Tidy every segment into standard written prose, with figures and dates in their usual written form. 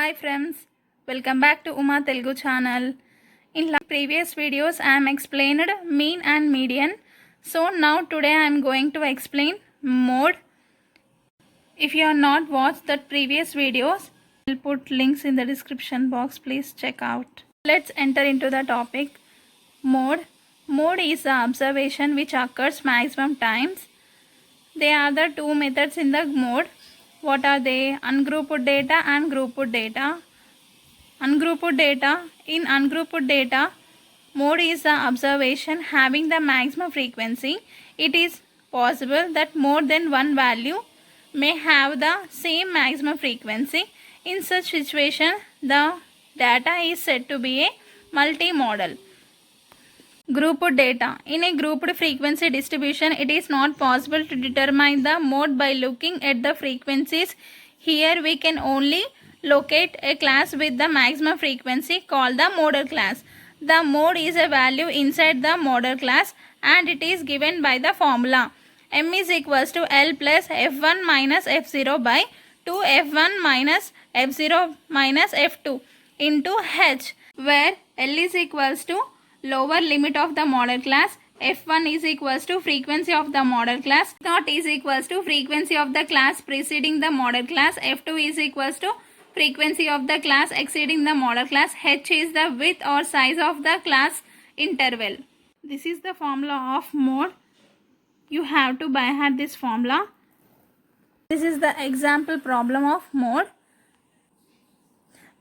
Hi friends, welcome back to Uma Telugu channel. In previous videos I am explained mean and median. So now today I am going to explain mode. If you are not watched the previous videos, I will put links in the description box. Please check out. Let's enter into the topic. Mode. Mode is the observation which occurs maximum times. There are the two methods in the mode. What are they? Ungrouped data and grouped data. Ungrouped data. In ungrouped data, mode is the observation having the maximum frequency. It is possible that more than one value may have the same maximum frequency. In such situation, the data is said to be a multimodal. Grouped data. In a grouped frequency distribution, it is not possible to determine the mode by looking at the frequencies. Here we can only locate a class with the maximum frequency called the modal class. The mode is a value inside the modal class and it is given by the formula. M is equals to L plus F1 minus F0 by 2 F1 minus F0 minus F2 into H, where L is equals to lower limit of the model class, F1 is equals to frequency of the model class, F0 is equals to frequency of the class preceding the model class, F2 is equals to frequency of the class exceeding the model class, H is the width or size of the class interval. This is the formula of mode. You have to by heart this formula. This is the example problem of mode.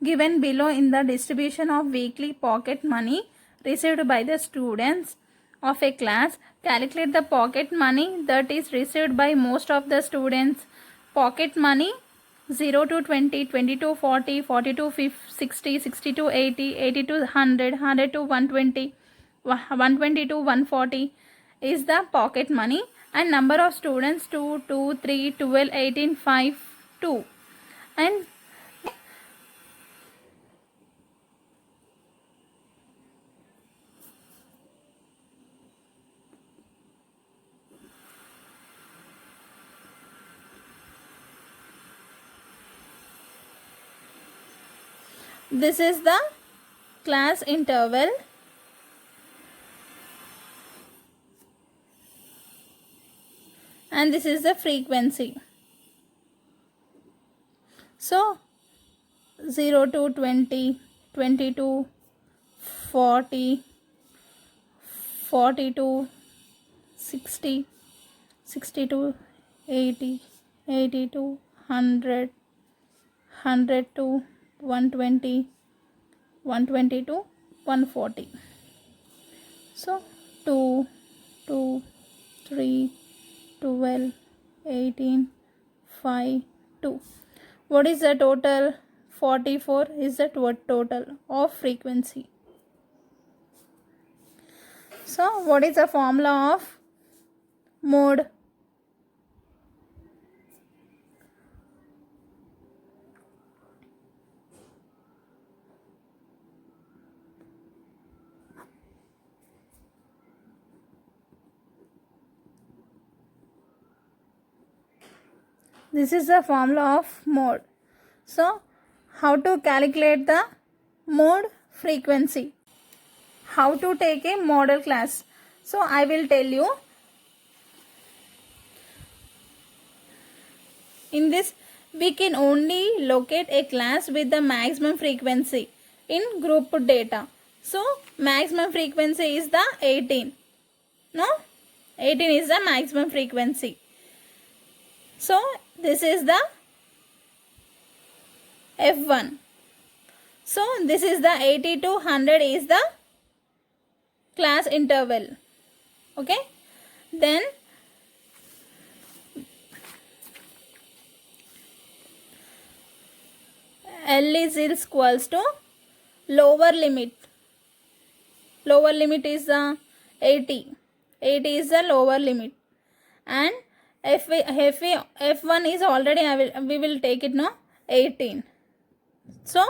Given below in the distribution of weekly pocket money received by the students of a class, calculate the pocket money that is received by most of the students. Pocket money 0 to 20, 20 to 40, 40 to 50, 60, 60 to 80, 80 to 100, 100 to 120, 120 to 140 is the pocket money, and number of students 2, 2, 3, 12, 18, 5, 2. And this is the class interval. And this is the frequency. So 0 to 20, 20 to 40, 40 to 60, 60 to 80, 80 to 100, 100 to 120, 120 to 140. So 2, 2, 3, 12, 18, 5, 2. What is the total? 44 is the total of frequency. So what is the formula of mode? This is the formula of mode. So how to calculate the mode frequency? How to take a model class? So I will tell you. In this, we can only locate a class with the maximum frequency in grouped data. So maximum frequency is the 18. No? 18 is the maximum frequency. So this is the F1. So this is the 80 to 100 is the class interval. Okay. Then L is equals to lower limit. Lower limit is the 80. 80 is the lower limit. And F1 is already, we will take it now, 18. So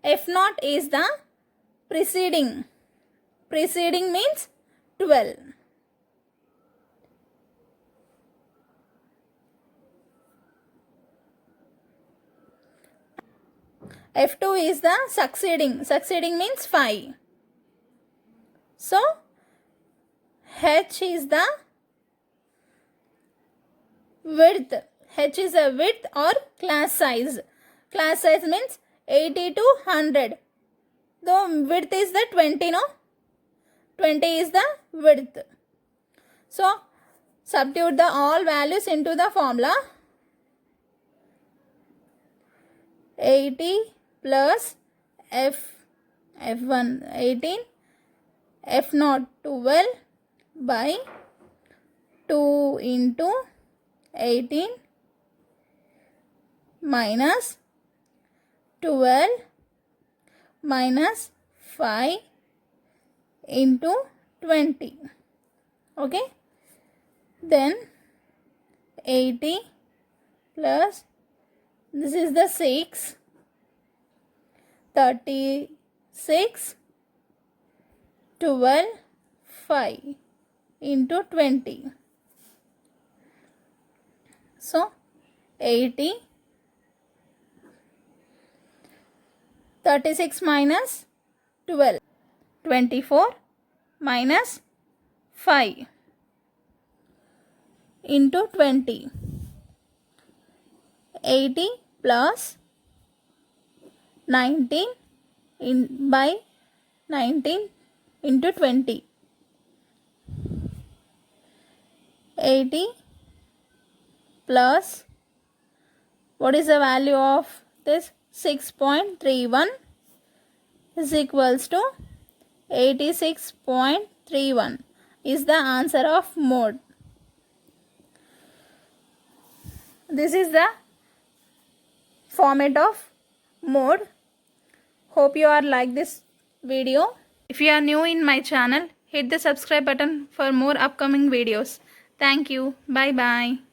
F0 is the preceding. Preceding means 12. F2 is the succeeding means 5. So H is the width. H is a width or class size. Class size means 80 to 100. The width is the 20, no? 20 is the width. So substitute the all values into the formula. 80 plus F1 18, F0 12 by 2 into 18 minus 12 minus 5 into 20. Okay. Then 80 plus, this is the 6, 36, 12, 5 into 20. So 80, 36 minus 12, 24 minus 5 into 20. 80 plus 19 by 19 into 20. 80 plus, what is the value of this? 6.31 is equals to 86.31 is the answer of mode. This is the format of mode. Hope you are like this video. If you are new in my channel, hit the subscribe button for more upcoming videos. Thank you. Bye bye.